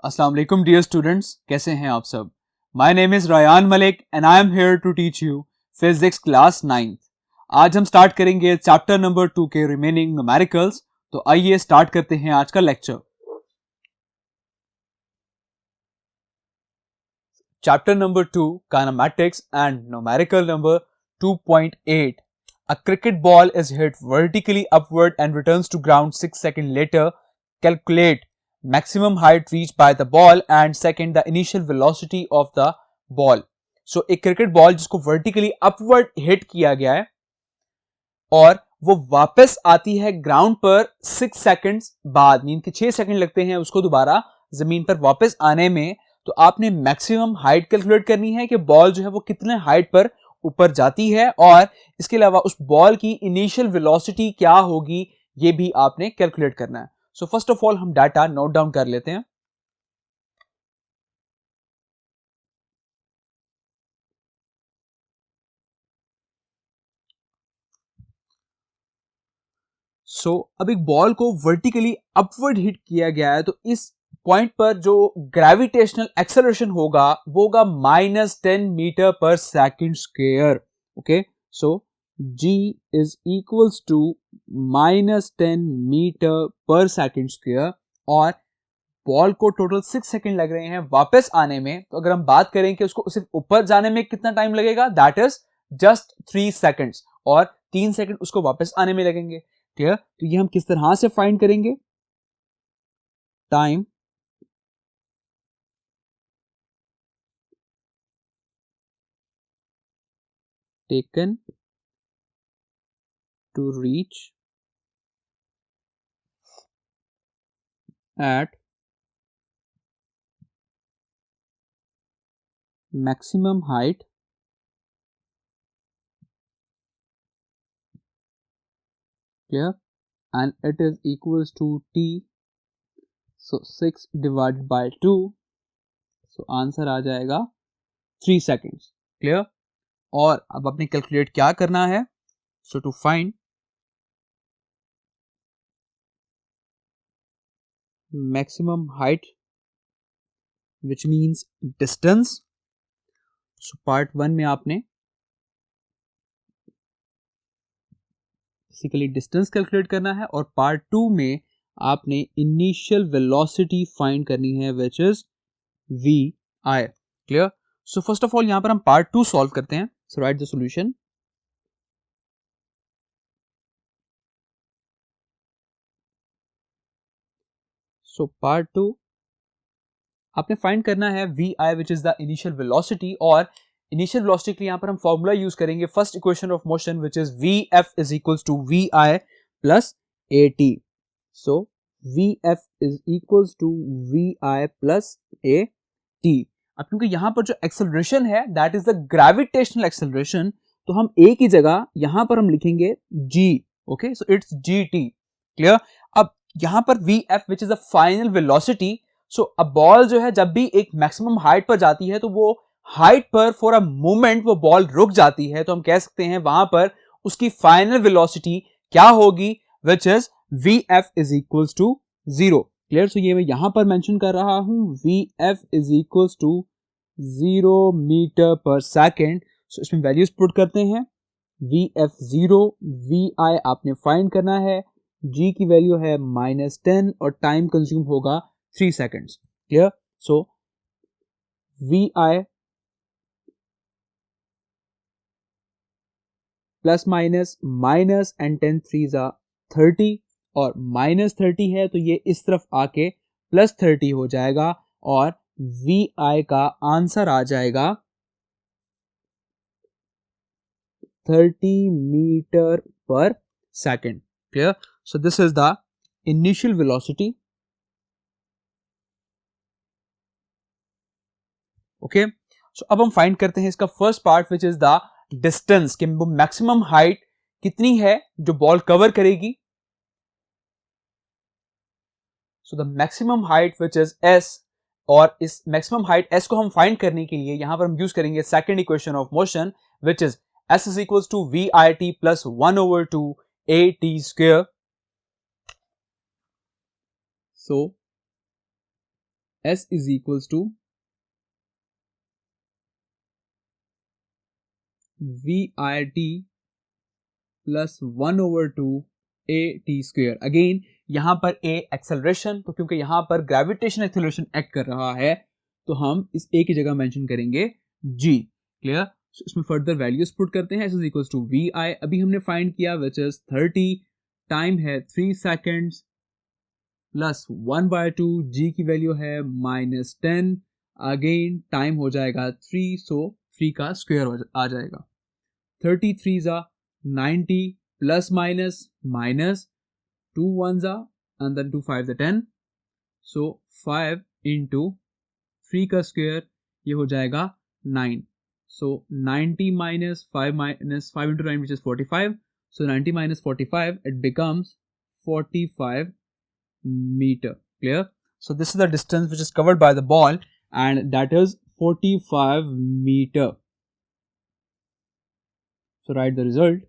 अस्सलाम वालेकुम dear students, कैसे हैं आप सब। My name is Rayan Malik and I am here to teach you physics class 9th। आज हम स्टार्ट करेंगे चैप्टर नंबर 2 के रिमेनिंग न्यूमेरिकल्स। तो आइए स्टार्ट करते हैं आज का lecture. Chapter number 2 kinematics and numerical number 2.8। A cricket ball is hit vertically upward and returns to ground 6 seconds later. Calculate maximum height reached by the ball and second the initial velocity of the ball. So एक cricket ball जिसको vertically upward hit किया गया है और वो वापस आती है ग्राउंड पर 6 सेकंड्स बाद, मीन कि 6 सेकंड लगते हैं उसको दोबारा जमीन पर वापस आने में। तो आपने मैक्सिमम हाइट कैलकुलेट करनी है कि बॉल जो है वो कितने हाइट पर ऊपर जाती है और इसके अलावा उस बॉल की इनिशियल वेलोसिटी क्या होगी ये भी आपने कैलकुलेट करना है। सो फर्स्ट ऑफ ऑल हम डाटा नोट डाउन कर लेते हैं। अब एक बॉल को वर्टिकली अपवर्ड हिट किया गया है, तो इस पॉइंट पर जो ग्रेविटेशनल एक्सेलरेशन होगा वो होगा -10 metre per second square. Okay, so g is equals to -10 metre per second square और बॉल को टोटल 6 सेकंड लग रहे हैं वापस आने में। तो अगर हम बात करें कि उसको सिर्फ ऊपर जाने में कितना टाइम लगेगा, दैट इज जस्ट 3 सेकंड्स और 3 सेकंड उसको वापस आने में लगेंगे। क्लियर? तो ये हम किस तरह से फाइंड करेंगे? Time taken to reach at maximum height clear and it is equals to t, so 6 divided by 2, so answer आ जाएगा 3 seconds। क्लियर? और अब आपने कैलकुलेट क्या करना है? So to find maximum height which means distance. So part 1 में आपने बेसिकली डिस्टेंस कैलकुलेट करना है और पार्ट 2 में आपने इनिशियल वेलोसिटी फाइंड करनी है which is V I. Clear? So first of all यहां पर हम पार्ट 2 सॉल्व करते हैं। So write the solution. So part 2 आपने फाइंड करना है V I which is the initial velocity और इनिशियल वेलोसिटी के लिए यहां पर हम फॉर्मूला यूज करेंगे first equation of motion which is V F is equals to V I plus A T. So V F is equals to V I plus A T. अब क्योंकि यहां पर जो एक्सेलरेशन है that is the gravitational acceleration, तो हम A की जगह यहां पर हम लिखेंगे G. Okay, so it's G T. Clear? अब यहां पर V F which is the final velocity. So a ball जो है जब भी एक मैक्सिमम हाइट पर जाती है तो वो हाइट पर फॉर अ मोमेंट वो बॉल रुक जाती है, तो हम कह सकते हैं वहां पर उसकी फाइनल वेलोसिटी क्या होगी which is V F is equals to 0। Clear? So ये मैं यहां पर मेंशन कर रहा हूं V F is equals to 0 metre per second. So इसमें वैल्यूज पुट करते हैं। वी एफ 0, वी आई आपने फाइंड करना है, जी की वैल्यू है -10 और टाइम कंज्यूम होगा 3 seconds। Clear? So V I plus minus and 10 3 30 और -30 है तो ये इस तरफ आके +30 हो जाएगा और वी आई का आंसर आ जाएगा 30 meter per second. Clear? So this is the initial velocity. Okay, so अब हम फाइंड करते हैं इसका first part which is the distance कि मैक्सिमम हाइट कितनी है जो बॉल कवर करेगी। So the maximum height which is S, और इस मैक्सिमम हाइट एस को हम फाइंड करने के लिए यहां पर हम यूज करेंगे second equation of motion which is S is equals to V I T plus 1/2 A T square. So S is equals to VIT plus 1/2 AT square. Again यहाँ पर A एक्सेलरेशन, तो क्योंकि यहाँ पर ग्रेविटेशन एक्सेलरेशन एक्ट कर रहा है तो हम इस A की जगह मेंशन करेंगे G। क्लियर? इसमें फर्दर वैल्यूज पुट करते हैं। S is equals to VI अभी हमने फाइंड किया विच इज 30, टाइम है 3 सेकेंड्स प्लस 1/2, G की वैल्यू है -10, अगेन टाइम हो जाएगा 3, सो 3 का स्क्वायर आ जाएगा। 33 जा 90 प्लस माइनस 2 1 जा and then 2 5 10, so 5 into 3 का स्क्वायर ये हो जाएगा 9, so 90 minus 5 into 9 which is 45, so 90 minus 45 it becomes 45 meter. Clear? So this is the distance which is covered by the ball and that is 45 meter. So write the result.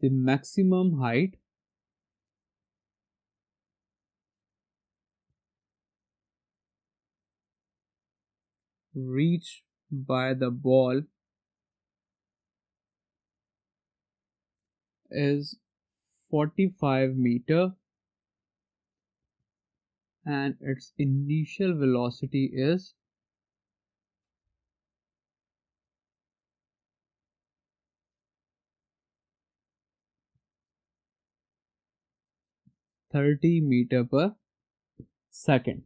The maximum height reached by the ball is 45 meter and its initial velocity is 30 meter per second.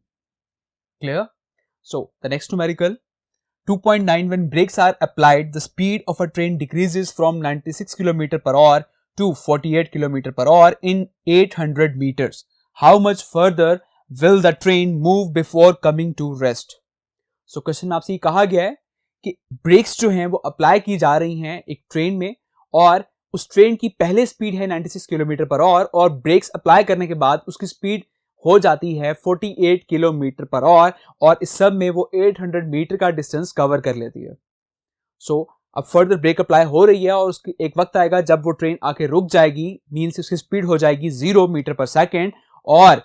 Clear? So the next numerical 2.9, when brakes are applied, the speed of a train decreases from 96 km per hour to 48 km per hour in 800 meters. How much further will the train move before coming to rest? So question में आपसे ये कहा गया है कि breaks जो हैं वो अप्लाई की जा रही हैं एक ट्रेन में और उस ट्रेन की पहले स्पीड है 96 किलोमीटर पर आवर और ब्रेक्स अप्लाई करने के बाद उसकी स्पीड हो जाती है 48 किलोमीटर पर आवर और इस सब में वो 800 मीटर का डिस्टेंस कवर कर लेती है। सो अब फर्दर ब्रेक अप्लाई हो रही है और उसकी एक वक्त आएगा जब वो ट्रेन आके रुक जाएगी, मींस उसकी स्पीड हो जाएगी 0 मीटर पर सेकेंड और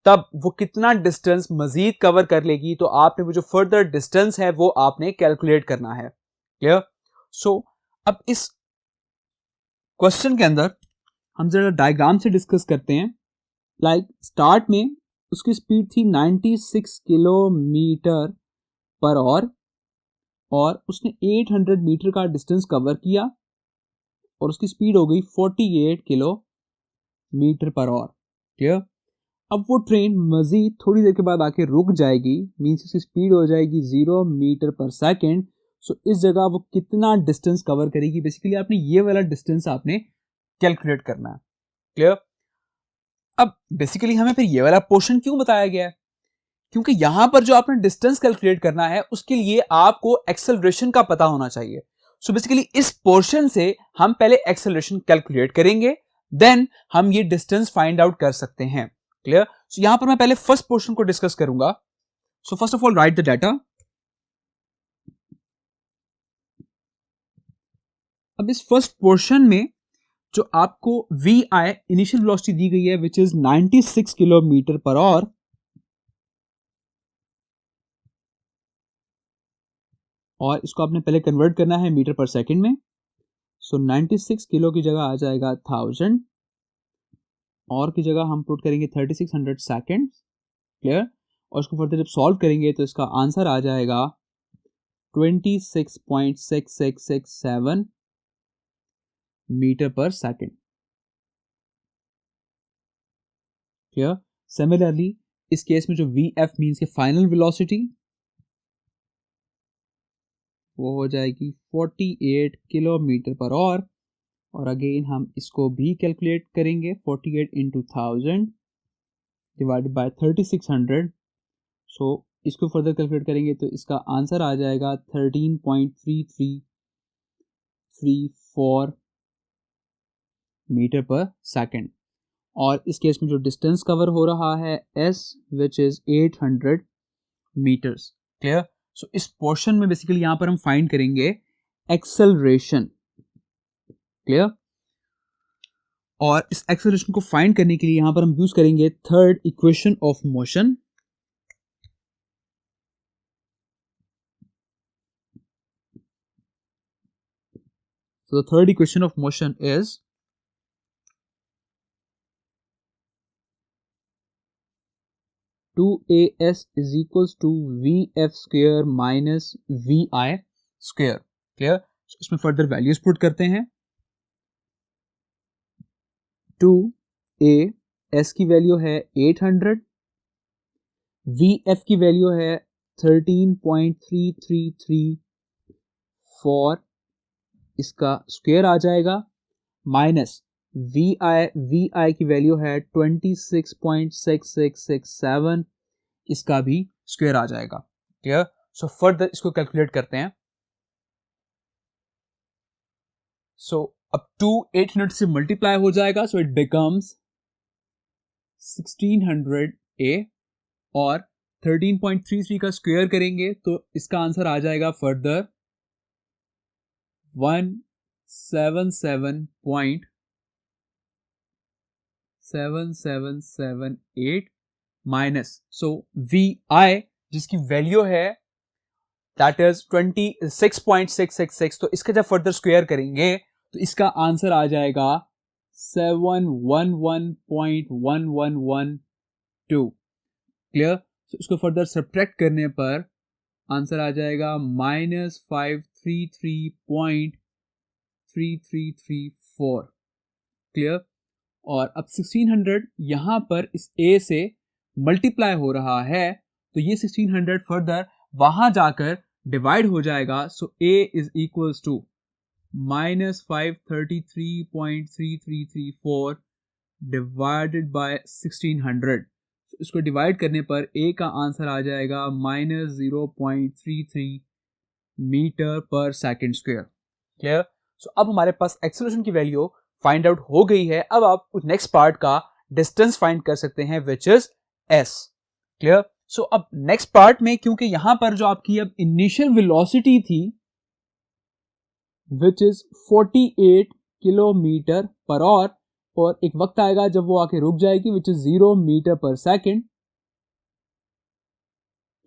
तब वो कितना डिस्टेंस मजीद कवर कर लेगी, तो आपने वो जो फर्दर डिस्टेंस है वो आपने कैलकुलेट करना है। क्लियर? सो अब इस क्वेश्चन के अंदर हम जरा डायग्राम से डिस्कस करते हैं। लाइक स्टार्ट में उसकी स्पीड थी 96 किलोमीटर पर आवर और उसने 800 मीटर का डिस्टेंस कवर किया और उसकी स्पीड हो गई 48 किलोमीटर पर आवर। क्लियर? अब वो ट्रेन मजीद थोड़ी देर के बाद आके रुक जाएगी, मीन्स उसकी स्पीड हो जाएगी 0 मीटर पर सेकेंड। सो इस जगह वो कितना डिस्टेंस कवर करेगी, बेसिकली आपने ये वाला डिस्टेंस आपने कैलकुलेट करना है। क्लियर? अब बेसिकली हमें फिर ये वाला पोर्शन क्यों बताया गया है, क्योंकि यहां पर जो आपने डिस्टेंस कैलकुलेट करना है उसके लिए आपको एक्सेलरेशन का पता होना चाहिए। सो बेसिकली इस पोर्शन से हम पहले एक्सेलरेशन कैलकुलेट करेंगे, देन हम ये डिस्टेंस फाइंड आउट कर सकते हैं। क्लियर? सो यहां पर मैं पहले फर्स्ट पोर्शन को डिस्कस करूंगा। सो first of all right the data. अब इस फर्स्ट पोर्शन में जो आपको VI इनिशियल वेलोसिटी दी गई है which is 96 kilometre per hour और इसको आपने पहले कन्वर्ट करना है मीटर पर सेकंड में। सो 96 किलो की जगह आ जाएगा 1000 और की जगह हम पुट करेंगे 3600 सेकेंड्स। क्लियर? और इसको फर्दर जब सॉल्व करेंगे तो इसका आंसर आ जाएगा 26.6667 metre per second. Clear? Similarly इस केस में जो VF मींस के फाइनल वेलोसिटी वो हो जाएगी 48 किलोमीटर पर आवर और अगेन हम इसको भी कैलकुलेट करेंगे 48 इंटू 1000 डिवाइडेड बाय 3600। सो इसको फर्दर कैलकुलेट करेंगे तो इसका आंसर आ जाएगा 13.3334 मीटर पर सेकेंड। और इस केस में जो डिस्टेंस कवर हो रहा है s which is 800 meters. Clear. So इस पोर्शन में बेसिकली यहां पर हम फाइंड करेंगे एक्सेलरेशन। क्लियर। और इस एक्सेलरेशन को फाइंड करने के लिए यहां पर हम यूज करेंगे third equation of motion. So the third equation of motion is 2as is equals to vf square minus vi square। Clear. इसमें फर्दर वैल्यूज पुट करते हैं। 2a s की वैल्यू है 800, vf की वैल्यू है 13.3334, इसका स्क्वायर आ जाएगा, माइनस vi की वैल्यू है 26.6667, इसका भी स्क्वायर आ जाएगा। क्लियर। सो फर्दर इसको कैलकुलेट करते हैं। सो अब 2 800 से मल्टीप्लाई हो जाएगा, सो इट बिकम्स 1600a और 13.33 का स्क्वायर करेंगे तो इसका आंसर आ जाएगा फर्दर 177.7778 माइनस vi जिसकी वैल्यू है दैट इज 26.666, तो इसका जब फर्दर स्क्वायर करेंगे तो इसका आंसर आ जाएगा 711.1112। क्लियर। तो इसको फर्दर सब्ट्रैक्ट करने पर आंसर आ जाएगा -533.3334। क्लियर। और अब 1600 यहां पर इस a से मल्टीप्लाई हो रहा है तो ये 1600 फर्दर वहां जाकर डिवाइड हो जाएगा। So a is equals to -533.3334 divided by 1600। इसको डिवाइड करने पर a का आंसर आ जाएगा -0.33 metre per second square. Clear. सो अब हमारे पास एक्सेलरेशन की वैल्यू फाइंड आउट हो गई है। अब आप उस नेक्स्ट पार्ट का डिस्टेंस फाइंड कर सकते हैं विच इज s। क्लियर। सो अब नेक्स्ट पार्ट में क्योंकि यहां पर जो आपकी अब इनिशियल वेलोसिटी थी which is 48 kilometre per hour, और एक वक्त आएगा जब वो आके रुक जाएगी विच is 0 metre per second.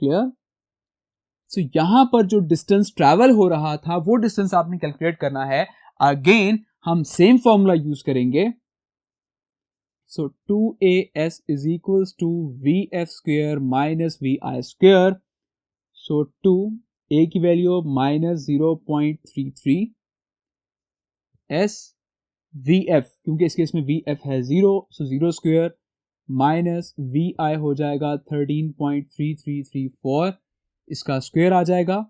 Clear. सो यहां पर जो डिस्टेंस ट्रैवल हो रहा था वो डिस्टेंस आपने कैलकुलेट करना है। अगेन हम सेम फॉर्मूला यूज करेंगे। So 2as is equals to vf square minus vi square. So 2a की वैल्यू -0.33, s vf क्योंकि इस केस में vf है 0, सो 0 स्क्वायर माइनस vi हो जाएगा 13.3334, इसका स्क्वायर आ जाएगा।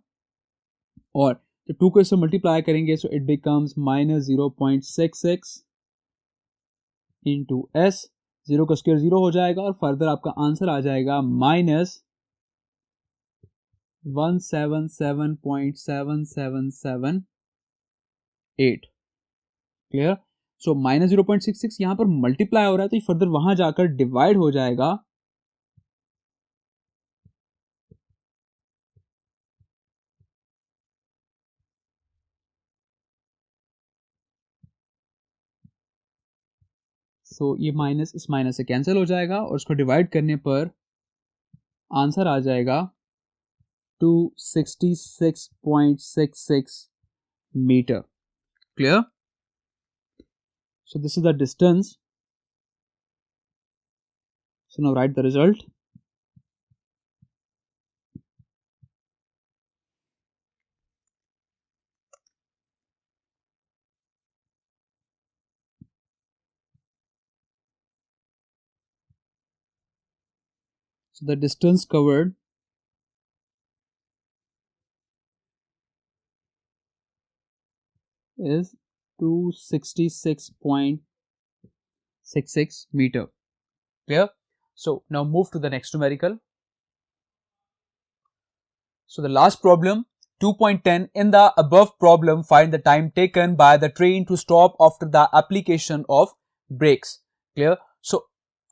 और जब 2 को इससे मल्टीप्लाई करेंगे so it becomes -0.66 into s, 0 का स्क्वायर 0 हो जाएगा और फर्दर आपका आंसर आ जाएगा -177.7778। क्लियर। सो -0.66 यहां पर मल्टीप्लाई हो रहा है तो ये फर्दर वहां जाकर डिवाइड हो जाएगा। सो ये माइनस इस माइनस से कैंसिल हो जाएगा और उसको डिवाइड करने पर आंसर आ जाएगा 266.66 metre. Clear. So this is the distance. So now write the result. So the distance covered is 266.66 meter. Clear? So now move to the next numerical. So the last problem 2.10, in the above problem find the time taken by the train to stop after the application of brakes. Clear? सो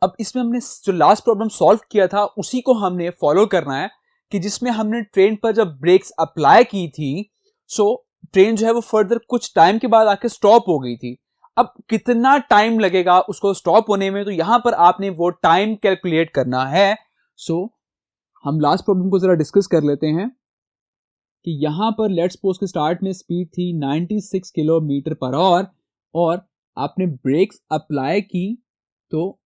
अब इसमें हमने जो last problem solve किया था उसी को हमने follow करना है, कि जिसमें हमने ट्रेन पर जब ब्रेक्स अप्लाई की थी, सो ट्रेन जो है वो फर्दर कुछ टाइम के बाद आके स्टॉप हो गई थी। अब कितना टाइम लगेगा उसको स्टॉप होने में, तो यहां पर आपने वो टाइम कैलकुलेट करना है। सो हम लास्ट प्रॉब्लम को जरा डिस्कस कर लेते हैं कि यहां पर लेट्स सपोज के स्टार्ट में स्पीड थी 96 किलोमीटर पर आवर और आपने ब्रेक्स अप्लाई की, तो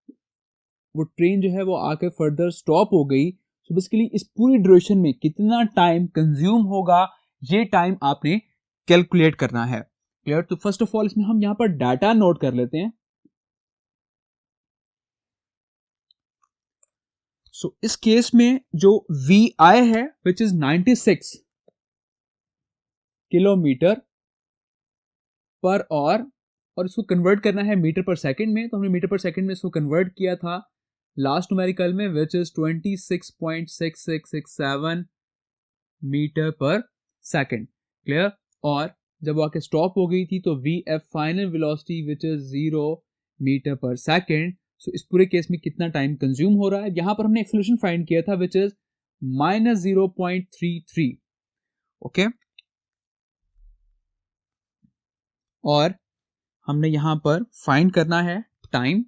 वो ट्रेन जो है वो आके फर्दर स्टॉप हो गई। सो बेसिकली इस पूरी ड्यूरेशन में कितना टाइम कंज्यूम होगा, ये टाइम आपने कैलकुलेट करना है। क्लियर? तो फर्स्ट ऑफ ऑल इसमें हम यहां पर डाटा नोट कर लेते हैं। सो इस केस में जो VI है which is 96 kilometre per hour, और इसको कन्वर्ट करना है मीटर पर सेकंड में, तो हमने मीटर पर सेकंड में इसको कन्वर्ट किया था लास्ट न्यूमेरिकल में which is 26.6667 metre per second. Clear? और जब आके स्टॉप हो गई थी तो VF final velocity which is 0 metre per second. So इस पूरे केस में कितना टाइम कंज्यूम हो रहा है, यहां पर हमने एक्सेलरेशन फाइंड किया था विच इज -0.33। ओके, और हमने यहां पर फाइंड करना है time.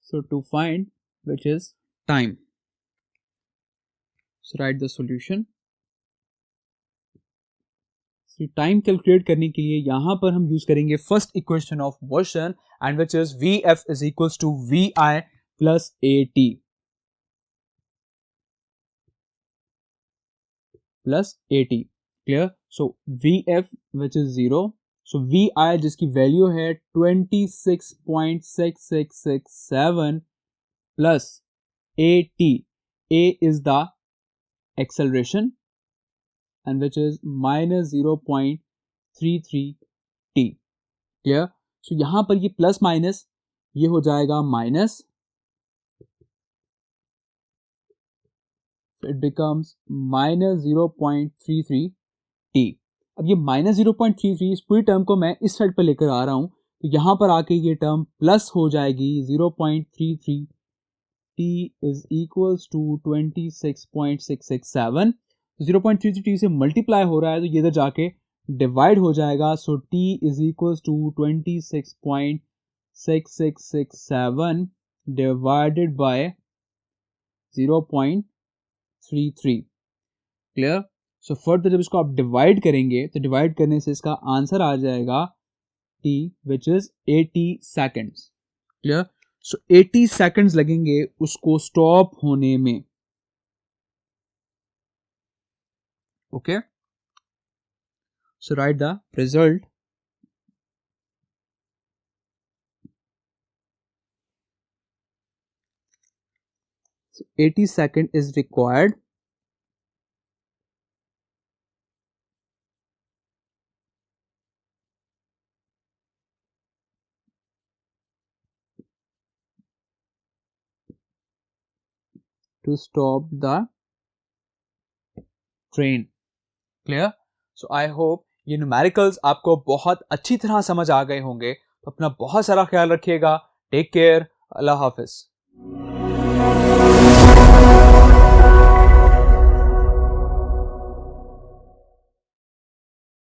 So to find which is time, so write the solution. So time calculate करने के लिए यहां पर हम यूज करेंगे first equation of motion and which is VF is equals to VI plus AT plus AT। Clear? So VF which is 0, so VI जिसकी value है 26.6667 plus AT, A is the acceleration and which is -0.33 t। Clear? सो यहां पर ये plus minus ये हो जाएगा minus, it becomes -0.33 t। अब ये -0.33 इस पूरी टर्म को मैं इस साइड पर लेकर आ रहा हूं, तो यहां पर आके ये टर्म प्लस हो जाएगी 0.33 t is equals to 26.667। 0.33 t से मल्टीप्लाई हो रहा है तो ये इधर जाके डिवाइड हो जाएगा। So t is equals to 26.6667 divided by 0.33। Clear? So further जब इसको आप डिवाइड करेंगे तो डिवाइड करने से इसका आंसर आ जाएगा t which is 80 seconds. Clear? So 80 seconds लगेंगे उसको स्टॉप होने में। Okay, so write the result. So 80 seconds is required to stop the train. Clear? So I hope ये न्यूमेरिकल्स आपको बहुत अच्छी तरह समझ आ गए होंगे। तो अपना बहुत सारा ख्याल रखिएगा। Take care. अल्लाह हाफिज।